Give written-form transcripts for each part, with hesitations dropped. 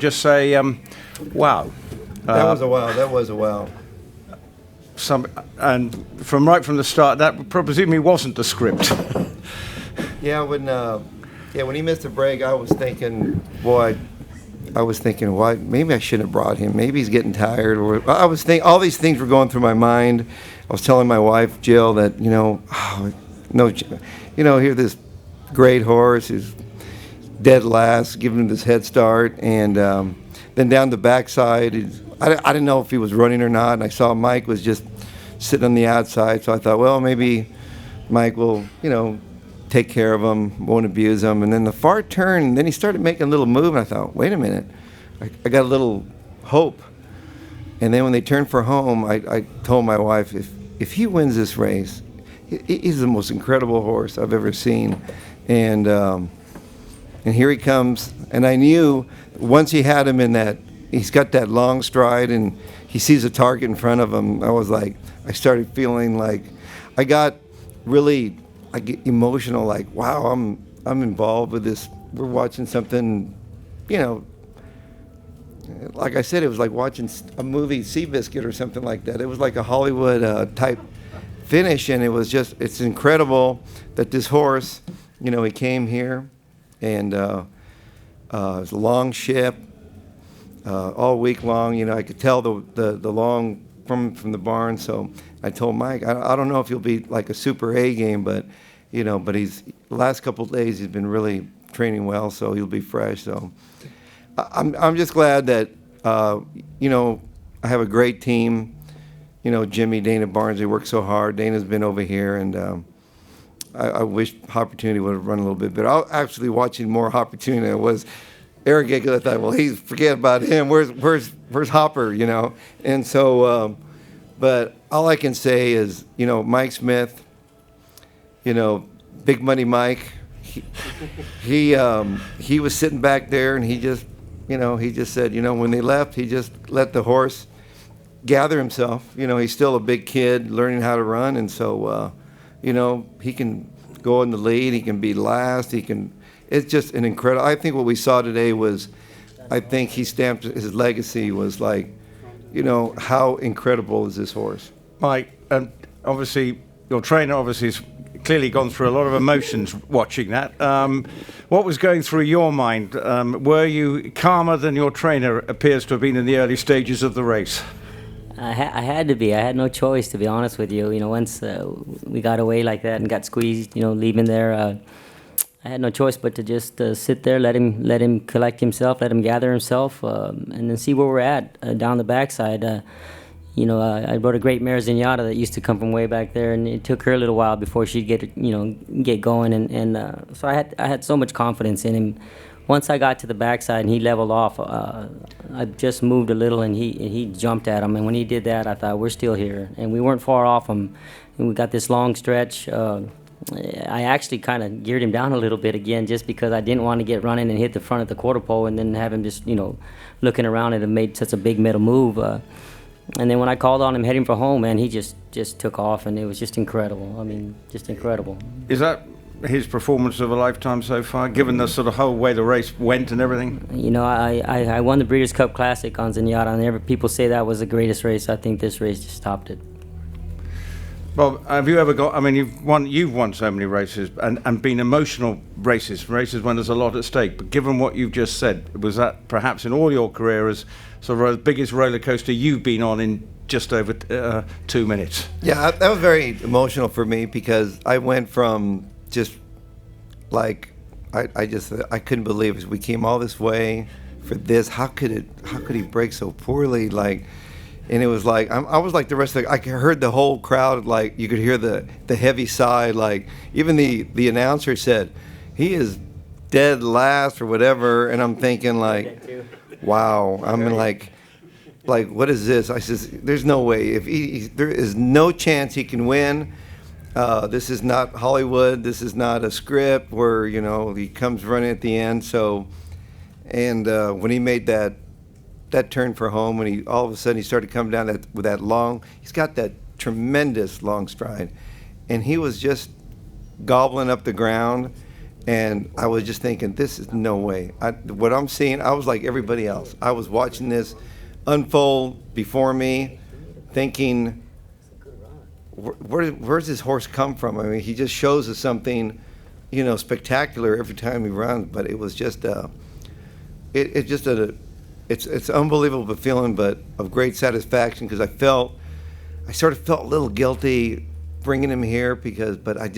just say, wow. That was a wow. That was a wow. And right from the start, that presumably wasn't the script. Yeah, when he missed a break, I was thinking, why? Maybe I shouldn't have brought him. Maybe he's getting tired, or I was thinking all these things were going through my mind. I was telling my wife Jill that here this great horse who's dead last, giving him this head start, and then down the backside, I didn't know if he was running or not, and I saw Mike was just sitting on the outside, so I thought, well, maybe Mike will, take care of him, won't abuse him. And then the far turn, and then he started making a little move, and I thought, wait a minute, I got a little hope. And then when they turned for home, I told my wife, if he wins this race, he's the most incredible horse I've ever seen. And here he comes, and I knew once he had him in that, he's got that long stride, and he sees a target in front of him. I started feeling like I get emotional, like, wow, I'm involved with this. We're watching something, like I said, it was like watching a movie, Seabiscuit or something like that. It was like a Hollywood type finish, and it's incredible that this horse, he came here, and it's a long ship, all week long. I could tell the long from the barn. So I told Mike, I don't know if he'll be like a super A game, but he's the last couple of days he's been really training well, so he'll be fresh. So I'm just glad that I have a great team. Jimmy, Dana Barnes, they work so hard. Dana's been over here, and I wish Opportunity would have run a little bit better. I was actually watching more Opportunity than I was Arrogate, because I thought, well, forget about him. Where's Hopper, And so, but all I can say is, Mike Smith, Big Money Mike, he was sitting back there, and he just said, when they left, he just let the horse gather himself. He's still a big kid learning how to run, and so, he can go in the lead, he can be last, it's just an incredible. I think what we saw today was, I think he stamped his legacy was like, how incredible is this horse? Mike, and obviously your trainer has clearly gone through a lot of emotions watching that. What was going through your mind? Were you calmer than your trainer appears to have been in the early stages of the race? I had to be. I had no choice, to be honest with you. Once we got away like that and got squeezed, leaving there, I had no choice but to just sit there, let him collect himself, let him gather himself, and then see where we're at down the backside. I rode a great mare, Zenyatta, that used to come from way back there, and it took her a little while before she'd get going, and so I had so much confidence in him. Once I got to the backside and he leveled off, I just moved a little, and he jumped at him, and when he did that, I thought, we're still here, and we weren't far off him, and we got this long stretch. I actually kind of geared him down a little bit again, just because I didn't want to get running and hit the front of the quarter pole and then have him just, looking around and made such a big middle move. And then when I called on him heading for home, man, he just took off, and it was just incredible. I mean, just incredible. Is that his performance of a lifetime so far, given the sort of whole way the race went and everything? I won the Breeders' Cup Classic on Zenyatta, and people say that was the greatest race. I think this race just topped it. Bob, have you ever got? I mean, you've won so many races and been emotional races when there's a lot at stake. But given what you've just said, was that perhaps in all your career as sort of the biggest roller coaster you've been on in just over 2 minutes? Yeah, that was very emotional for me, because I went from just like I couldn't believe it. We came all this way for this. How could he break so poorly? And it was like I was like the rest of I heard the whole crowd, like you could hear the heavy sigh, like even the announcer said he is dead last or whatever, and I'm thinking like, wow, I'm like what is this? I says, there's no way, if there is no chance he can win. This is not Hollywood. This is not a script where he comes running at the end. So, and when he made that turn for home, when he all of a sudden he started coming down with that long, he's got that tremendous long stride, and he was just gobbling up the ground, And I was just thinking, this is no way. What I'm seeing, I was like everybody else. I was watching this unfold before me, thinking, where's this horse come from? I mean, he just shows us something, spectacular every time he runs. But it was just, it's an unbelievable feeling, but of great satisfaction, because I sort of felt a little guilty bringing him here but I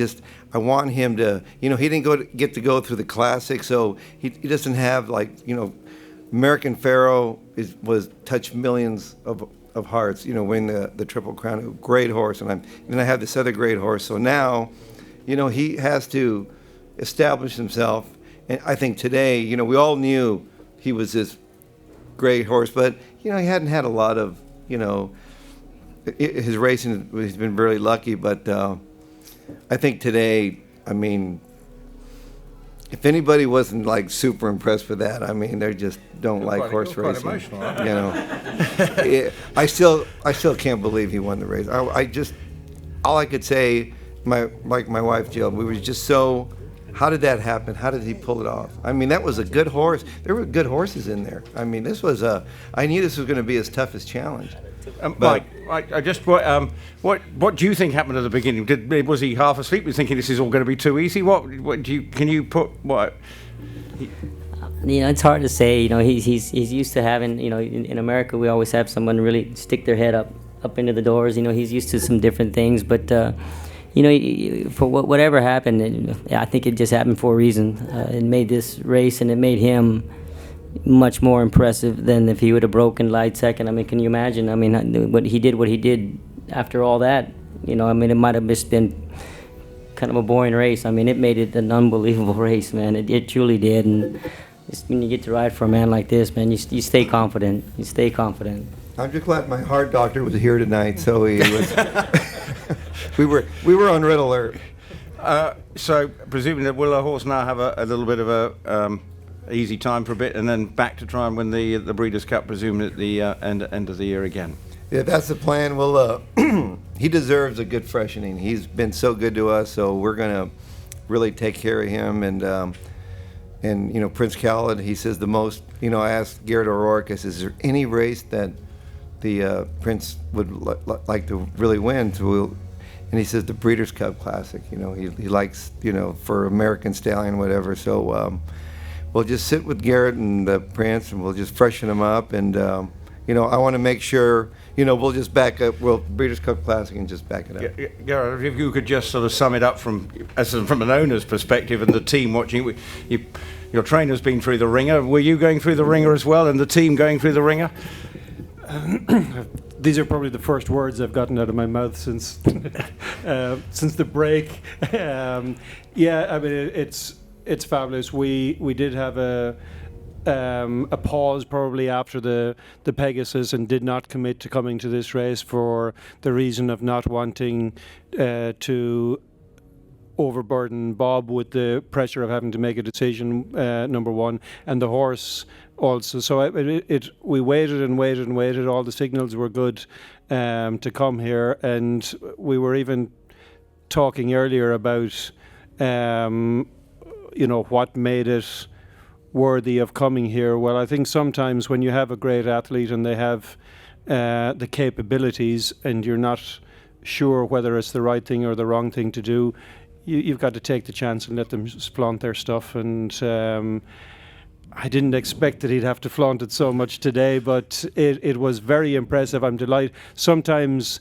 want him to, he didn't get to go through the classic, so he doesn't have American Pharaoh was touched millions of hearts, win the Triple Crown, a great horse, and then I have this other great horse, so now, he has to establish himself, and I think today, we all knew he was this great horse, but he hadn't had a lot of, his racing, he's been very lucky, but I think today, I mean, if anybody wasn't super impressed with that, I mean, they just don't like horse racing. Quite emotional, aren't Yeah, I still can't believe he won the race. All I could say, like my wife Jill, we were just so. How did that happen? How did he pull it off? I mean, that was a good horse. There were good horses in there. I mean, I knew this was going to be his toughest challenge. Mike, what do you think happened at the beginning? Was he half asleep? Was he thinking this is all going to be too easy? Can you put what? It's hard to say. He's used to having. In America, we always have someone really stick their head up into the doors. He's used to some different things, but. For whatever happened, I think it just happened for a reason. It made this race, and it made him much more impressive than if he would have broken light second. I mean, can you imagine? I mean, what he did after all that. It might have just been kind of a boring race. I mean, it made it an unbelievable race, man. It truly did. And when you get to ride for a man like this, man, you stay confident. You stay confident. I'm just glad my heart doctor was here tonight, so he was. We were on red alert. So, presuming that will a horse now have a little bit of a easy time for a bit, and then back to try and win the Breeders' Cup, presumably at the end of the year again? Yeah, that's the plan. Well, he deserves a good freshening. He's been so good to us, so we're gonna really take care of him. And Prince Khaled, he says the most. I asked Garrett O'Rourke, I says, is there any race that the Prince would like to really win? And he says the Breeders' Cup Classic. He likes, for American Stallion, whatever. So we'll just sit with Garrett and the Prince, and we'll just freshen him up. And I want to make sure, we'll just back up. Well, Breeders' Cup Classic, and just back it up. Garrett, if you could just sort of sum it up from an owner's perspective and the team watching. Your trainer's been through the ringer. Were you going through the ringer as well, and the team going through the ringer? These are probably the first words I've gotten out of my mouth since the break. I mean, it's fabulous. We did have a pause probably after the Pegasus, and did not commit to coming to this race for the reason of not wanting to overburden Bob with the pressure of having to make a decision, number one, and the horse also. So we waited and waited and waited. All the signals were good to come here, and we were even talking earlier about what made it worthy of coming here. Well, I think sometimes when you have a great athlete and they have the capabilities, and you're not sure whether it's the right thing or the wrong thing to do, you've got to take the chance and let them flaunt their stuff. And I didn't expect that he'd have to flaunt it so much today, but it was very impressive. I'm delighted. Sometimes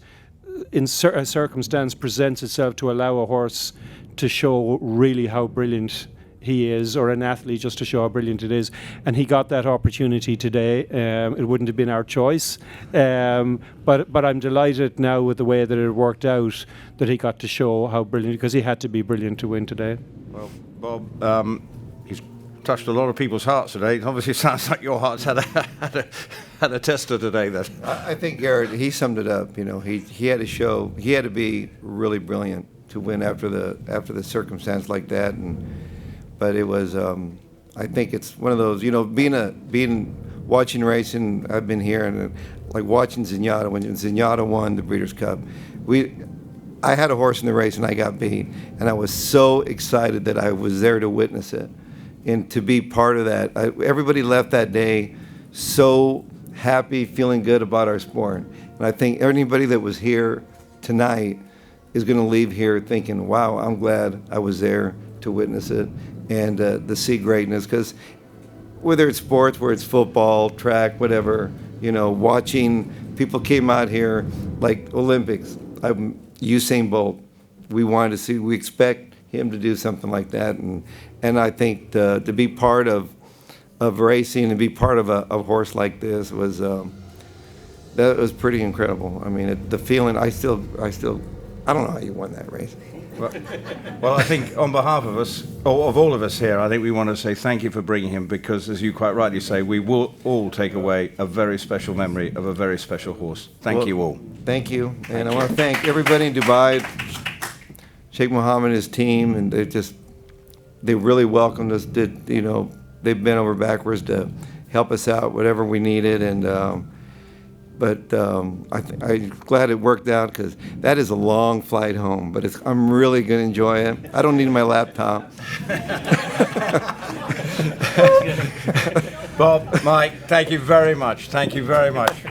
a circumstance presents itself to allow a horse to show really how brilliant he is, or an athlete just to show how brilliant it is, and he got that opportunity today. It wouldn't have been our choice, but I'm delighted now with the way that it worked out, that he got to show how brilliant, because he had to be brilliant to win today. Well, Bob, he's touched a lot of people's hearts today. It obviously sounds like your heart's had a tester today. Then I think Garrett, he summed it up. He had to show, he had to be really brilliant to win after the circumstance like that. But it was, I think it's one of those, watching racing. I've been here, and like watching Zenyatta, when Zenyatta won the Breeders' Cup, I had a horse in the race and I got beat, and I was so excited that I was there to witness it and to be part of that. Everybody left that day so happy, feeling good about our sport. And I think anybody that was here tonight is going to leave here thinking, wow, I'm glad I was there to witness it and to see greatness. Because whether it's sports, whether it's football, track, whatever, you know, watching people came out here like Olympics. Usain Bolt, we wanted to see, we expect him to do something like that. And I think to be part of racing and be part of a horse like this was, that was pretty incredible. I mean, the feeling, I don't know how you won that race. Well, I think on behalf of us, or of all of us here, I think we want to say thank you for bringing him, because, as you quite rightly say, we will all take away a very special memory of a very special horse. Thank you all. Thank you. And I want to thank everybody in Dubai, Sheikh Mohammed and his team, and they really welcomed us. They've bent over backwards to help us out, whatever we needed. And but I'm glad it worked out, because that is a long flight home. But I'm really going to enjoy it. I don't need my laptop. Bob, Mike, thank you very much. Thank you very much.